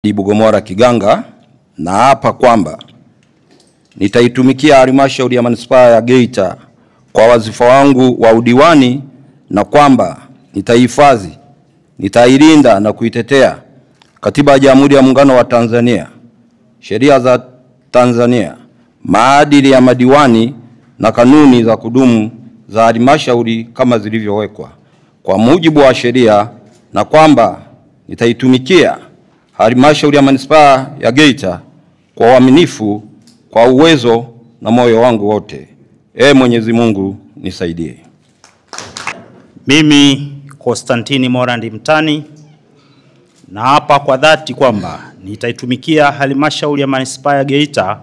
Bugomora Kiganga, na hapa kwamba nitaitumikia halmashauri ya manispaa ya Geita kwa wazifa wangu wa udiwani, na kwamba nitahifadhi, nitailinda na kuitetea Katiba ya Jamhuri ya Muungano wa Tanzania, sheria za Tanzania, maadili ya madiwani na kanuni za kudumu za halmashauri kama zilivyowekwa kwa mujibu wa sheria, na kwamba nitaitumikia halmashauri ya manispaa ya Geita kwa uaminifu, kwa uwezo na moyo wangu wote. Mwenyezi Mungu nisaidie. Mimi Konstantini Morandi Mtani na hapa kwa dhati kwamba nitaitumikia halmashauri ya manispaa ya Geita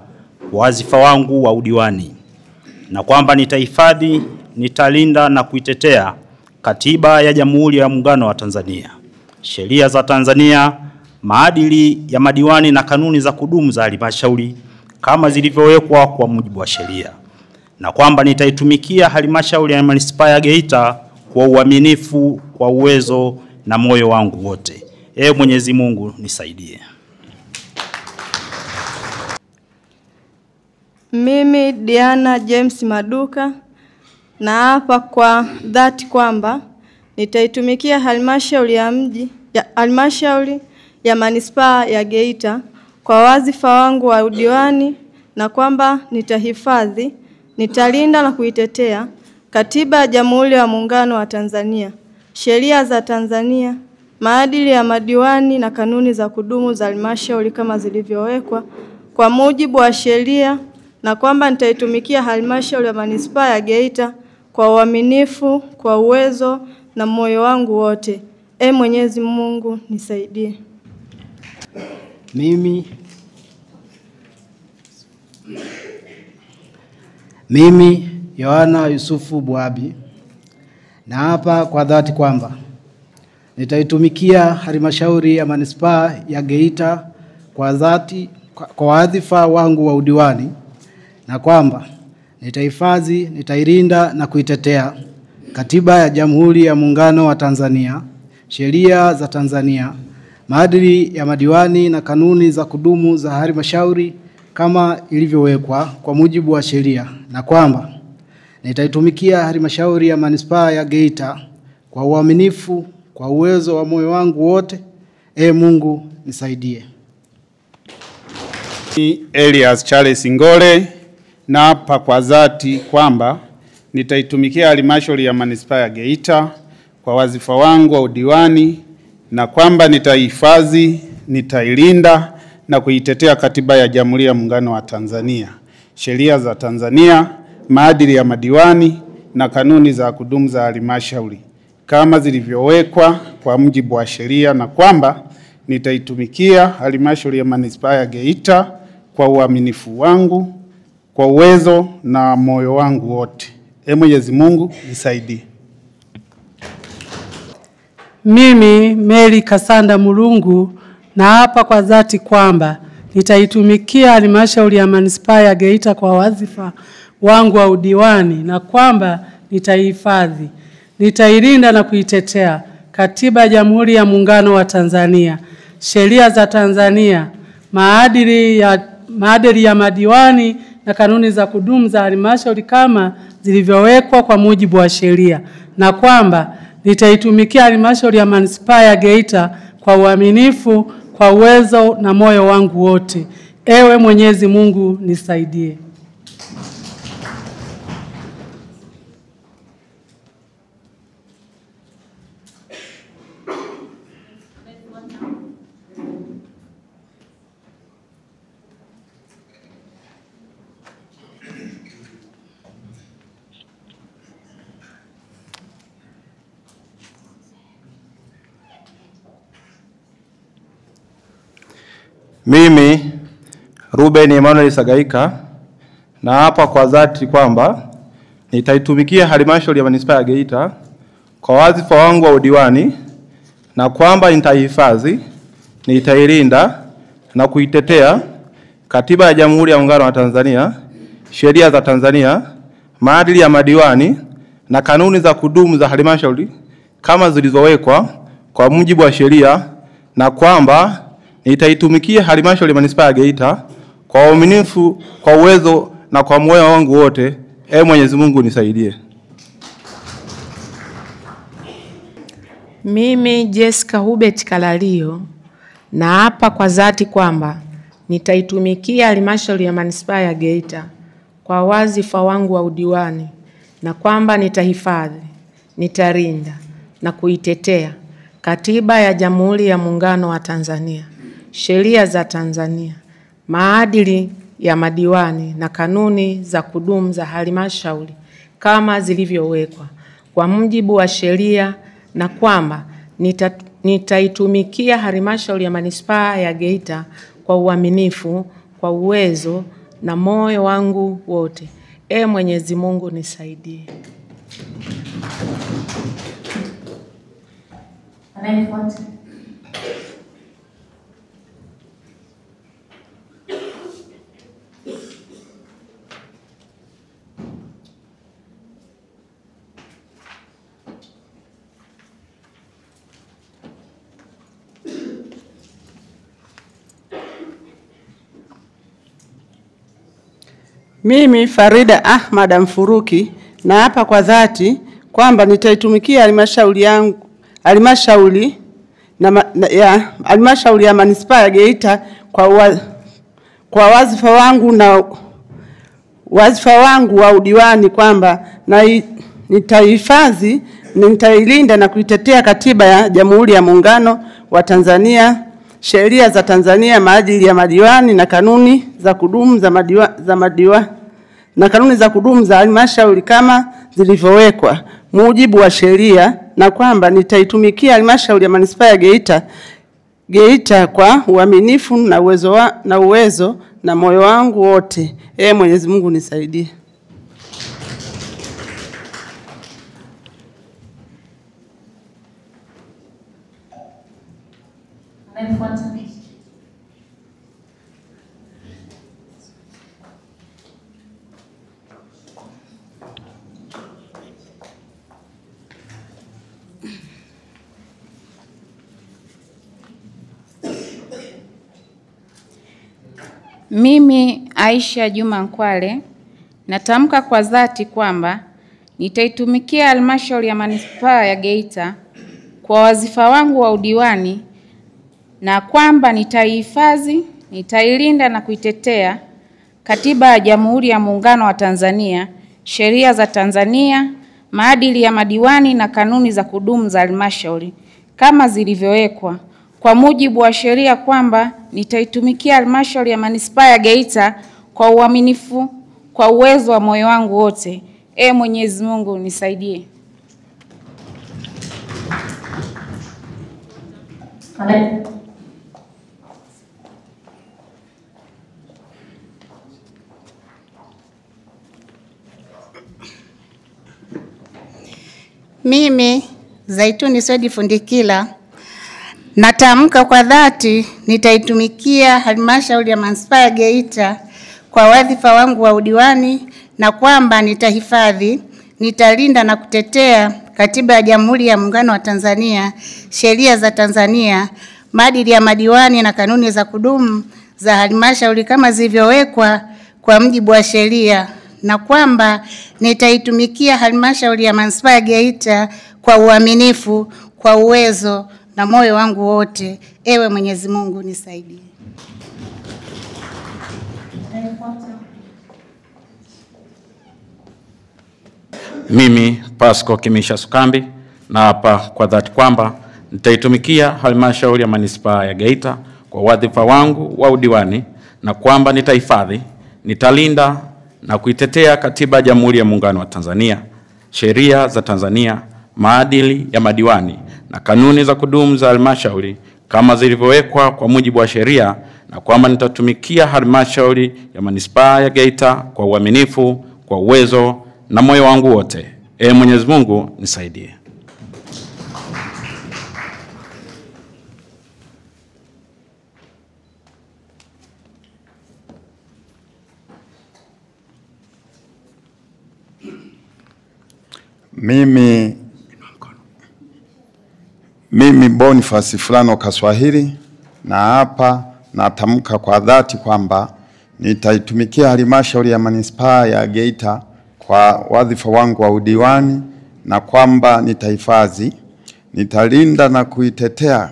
kwa wazifa wangu wa udiwani, na kwamba nitahifadhi, nitalinda na kuitetea Katiba ya Jamhuri ya Muungano wa Tanzania, sheria za Tanzania, maadili ya madiwani na kanuni za kudumu za halmashauri kama zilivyowekwa kwa mujibu wa sheria, na kwamba nitaitumikia halmashauri ya manispaa ya Geita kwa uaminifu, kwa uwezo na moyo wangu wote. Mwenyezi Mungu nisaidie. Mimi Diana James Maduka na hapa kwa dhati kwamba nitaitumikia halmashauri ya manispaa ya Geita kwa wazifa wangu wa udiwani, na kwamba nitahifadhi, nitalinda na kuitetea Katiba ya Jamhuri ya Muungano wa Tanzania, sheria za Tanzania, maadili ya madiwani na kanuni za kudumu za halmashauri kama zilivyowekwa kwa mujibu wa sheria, na kwamba nitaitumikia halmashauri ya manispaa ya Geita kwa uaminifu, kwa uwezo na moyo wangu wote. Mwenyezi Mungu nisaidie. Mimi Yohana Yusufu Bwabi na hapa kwa dhati kwamba nitaitumikia halmashauri ya manispaa ya Geita kwa wadhifa wangu wa udiwani, na kwamba nitahifadhi, nitailinda na kuitetea Katiba ya Jamhuri ya Muungano wa Tanzania, sheria za Tanzania, maadili ya madiwani na kanuni za kudumu za halmashauri kama ilivyowekwa kwa mujibu wa sheria, na kwamba nitaitumikia halmashauri ya manispaa ya Geita kwa uaminifu, kwa uwezo wa moyo wangu wote. Mungu nisaidie. Elias Charles Ngole na hapa kwa dhati kwamba nitaitumikia halmashauri ya manispaa ya Geita kwa wazifa wangu wa udiwani, na kwamba nitahifadhi, nitailinda na kuitetea Katiba ya Jamhuri ya Muungano wa Tanzania, sheria za Tanzania, maadili ya madiwani na kanuni za kudumu za halmashauri kama zilivyowekwa kwa mujibu wa sheria, na kwamba nitaitumikia halmashauri ya manispaa ya Geita kwa uaminifu wangu, kwa uwezo na moyo wangu wote. Mwenyezi Mungu nisaidie. Mimi Mary Kasanda Mulungu na hapa kwa dhati kwamba nitaitumikia halmashauri ya manispaa ya Geita kwa wazifa wangu wa udiwani, na kwamba nitaihifadhi, nitailinda na kuitetea Katiba ya Jamhuri ya Muungano wa Tanzania, sheria za Tanzania, maadili ya madiwani na kanuni za kudumu za halmashauri kama zilivyowekwa kwa mujibu wa sheria, na kwamba nitaitumikia halmashauri ya manispaa ya Geita kwa uaminifu, kwa uwezo na moyo wangu wote. Mwenyezi Mungu nisaidie. Mimi Ruben Emmanuel Sagaika na hapa kwa dhati kwamba nitaitumikia halmashauri ya manispaa ya Geita kwa wazifa wangu wa udiwani, na kwamba nitahifadhi, nitailinda na kuitetea Katiba ya Jamhuri ya Muungano wa Tanzania, sheria za Tanzania, maadili ya madiwani na kanuni za kudumu za halmashauri kama zilizowekwa kwa mujibu wa sheria, na kwamba nitaitumikia halmashauri ya manispaa ya Geita kwa uaminifu, kwa uwezo na kwa moyo wangu wote. Mwenyezi Mungu nisaidie. Mimi Jessica Hubert Kalalio naapa kwa dhati kwamba nitaitumikia halmashauri ya manispaa ya Geita kwa wadhifa wangu wa udiwani, na kwamba nitahifadhi, nitalinda na kuitetea Katiba ya Jamhuri ya Muungano wa Tanzania, sheria za Tanzania, maadili ya madiwani na kanuni za kudumu za halmashauri kama zilivyowekwa kwa mujibu wa sheria, na kwamba nitaitumikia halmashauri ya manispaa ya Geita kwa uaminifu, kwa uwezo na moyo wangu wote. Mwenyezi Mungu nisaidie. Anayefuata. Mimi Farida Ahmad Mfuruki naapa kwa dhati kwamba nitaitumikia halmashauri ya manispaa ya Geita kwa wadhifa wangu wa udiwani, kwamba nitahifadhi, nitailinda na kuitetea Katiba ya Jamhuri ya Muungano wa Tanzania, sheria za Tanzania, maadili ya madiwani na kanuni za kudumu za halmashauri kama zilivyowekwa mujibu wa sheria, na kwamba nitaitumikia halmashauri ya manispaa ya Geita kwa uaminifu na uwezo na moyo wangu wote. Mwenyezi Mungu nisaidie. Mimi Aisha Juma Nkwale natamka kwa dhati kwamba nitaitumikia halmashauri ya manispaa ya Geita kwa wadhifa wangu wa udiwani, na kwamba nitaihifadhi, nitailinda na kuitetea Katiba ya Jamhuri ya Muungano wa Tanzania, sheria za Tanzania, maadili ya madiwani na kanuni za kudumu za halmashauri kama zilivyowekwa kwa mujibu wa sheria, kwamba nitaitumikia halmashauri ya manispaa ya Geita kwa uaminifu, kwa uwezo wa moyo wangu wote. Mwenyezi Mungu nisaidie. Mimi Zaituni Swedi Fundikila natamka kwa dhati nitaitumikia halmashauri ya manispaa ya Geita kwa wadhifa wangu wa udiwani, na kwamba nitahifadhi, nitalinda na kutetea Katiba ya Jamhuri ya Muungano wa Tanzania, sheria za Tanzania, maadili ya madiwani na kanuni za kudumu za halmashauri kama zilivyowekwa kwa mujibu wa sheria, na kwamba nitaitumikia halmashauri ya manispaa ya Geita kwa uaminifu, kwa uwezo na moyo wangu wote. Mwenyezi Mungu nisaidie. Mimi Pasco Kimisha Sukambi naapa kwa dhati kwamba nitaitumikia halmashauri ya manispaa ya Geita kwa wadhifa wangu wa udiwani, na kwamba nitahifadhi, nitalinda na kuitetea Katiba ya Jamhuri ya Muungano wa Tanzania, sheria za Tanzania, maadili ya madiwani na kanuni za kudumu za halmashauri kama zilivyowekwa kwa mujibu wa sheria, na kwamba nitatumikia halmashauri ya manispaa ya Geita kwa uaminifu, kwa uwezo na moyo wangu wote. Mwenyezi Mungu nisaidie. Mimi Boniface Fulano Kaswahili na hapa natamka kwa dhati kwamba nitaitumikia halmashauri ya manispaa ya Geita kwa wadhifa wangu wa udiwani, na kwamba nitahifadhi, nitalinda na kuitetea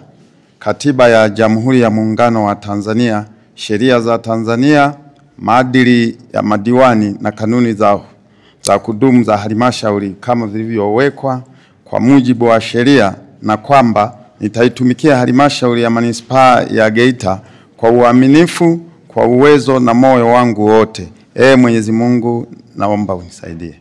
Katiba ya Jamhuri ya Muungano wa Tanzania, sheria za Tanzania, maadili ya madiwani na kanuni za kudumu za halmashauri kama zilivyowekwa kwa mujibu wa sheria, na kwamba nitaitumikia halmashauri ya manispaa ya Geita kwa uaminifu, kwa uwezo na moyo wangu wote. Mwenyezi Mungu, naomba unisaidie.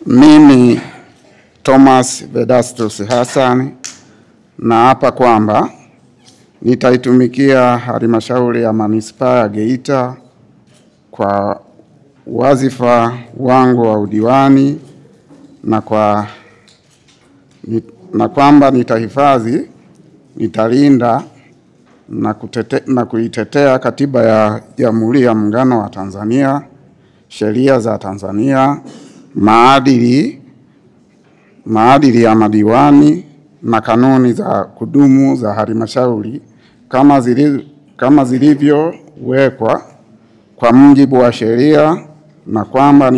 Mimi Thomas Vedastus Hassan naapa kwamba nitaitumikia halmashauri ya manispaa ya Geita kwa wadhifa wangu wa udiwani, na kwamba nitahifadhi, nitalinda na kuitetea Katiba ya Jamhuri ya Muungano wa Tanzania, sheria za Tanzania, maadili ya madiwani na kanuni za kudumu za halmashauri kama zilivyowekwa kwa mujibu wa sheria, na kwamba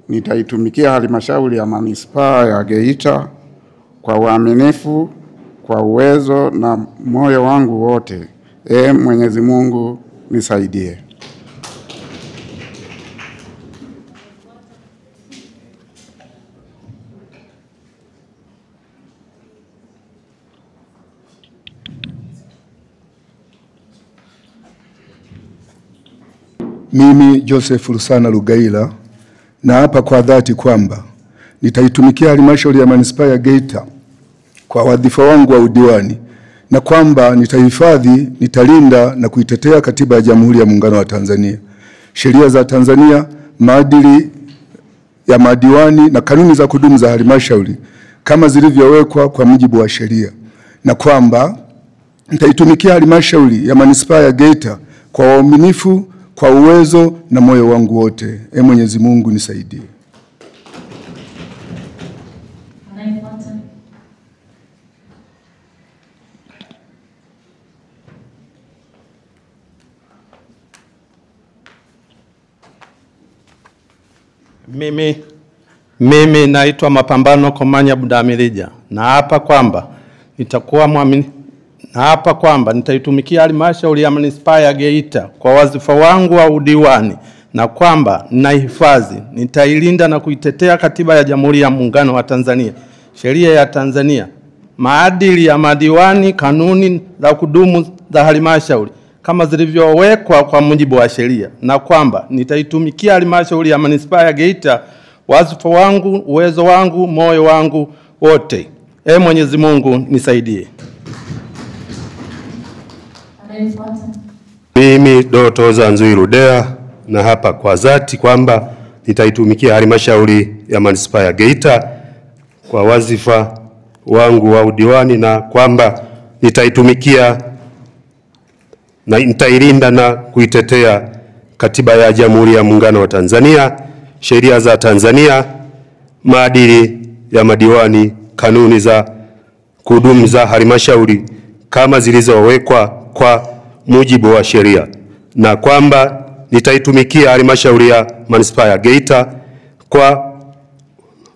nitaitumikia halmashauri ya manispaa ya Geita kwa uaminifu, kwa uwezo na moyo wangu wote. Mwenyezi Mungu nisaidie. Mimi Joseph Rusana Lugaila naapa kwa dhati kwamba nitaitumikia halmashauri ya manispaa ya Geita kwa wadhifa wangu wa udiwani, na kwamba nitahifadhi, nitalinda na kuitetea Katiba ya Jamhuri ya Muungano wa Tanzania, sheria za Tanzania, maadili ya madiwani na kanuni za kudumu za halmashauri kama zilivyowekwa kwa mujibu wa sheria, na kwamba nitaitumikia halmashauri ya manispaa ya Geita kwa uaminifu, kwa uwezo na moyo wangu wote. Mwenyezi Mungu nisaidie. Mimi naitwa Mapambano Komanya Budamirija, na hapa kwamba nitakuwa mwaminifu, na hapa kwamba nitaitumikia halmashauri ya manispaa ya Geita kwa wadhifa wangu wa udiwani, na kwamba ninahifadhi, nitailinda na kuitetea Katiba ya Jamhuri ya Muungano wa Tanzania, sheria ya Tanzania, maadili ya madiwani, kanuni za kudumu za halmashauri kama zilivyowekwa kwa mujibu wa sheria, na kwamba nitaitumikia halmashauri ya manispaa ya Geita wadhifa wangu, uwezo wangu, moyo wangu wote. Mwenyezi Mungu nisaidie. Mimi Doto Zanzui Rudea na hapa kwa dhati kwamba nitaitumikia halmashauri ya manispaa ya Geita kwa wadhifa wangu wa udiwani, na kwamba nitaitumikia na nitailinda na kuitetea Katiba ya Jamhuri ya Muungano wa Tanzania, sheria za Tanzania, maadili ya madiwani, kanuni za kudumu za halmashauri kama zilizowekwa kwa mujibu wa sheria, na kwamba nitaitumikia halmashauri ya manispaa ya Geita kwa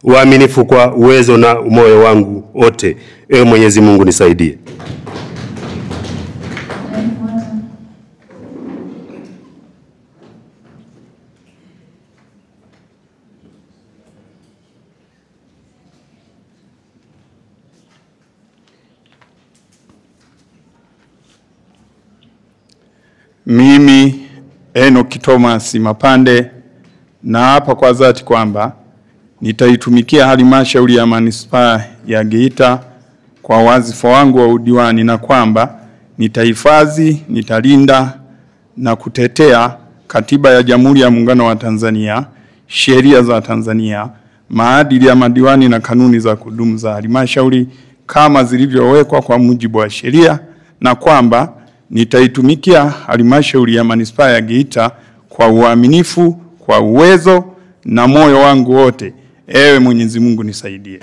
uaminifu, kwa uwezo na moyo wangu wote. Mwenyezi Mungu nisaidie. Mimi Enoch Thomas Mapande na hapa kwa dhati kwamba nitaitumikia halmashauri ya manispaa ya Geita kwa wadhifa wangu wa udiwani, na kwamba nitahifadhi, nitalinda na kutetea Katiba ya Jamhuri ya Muungano wa Tanzania, sheria za Tanzania, maadili ya madiwani na kanuni za kudumu za halmashauri kama zilivyowekwa kwa mujibu wa sheria, na kwamba nitaitumikia halmashauri ya manispaa ya Geita kwa uaminifu, kwa uwezo na moyo wangu wote. Ewe Mwenyezi Mungu nisaidie.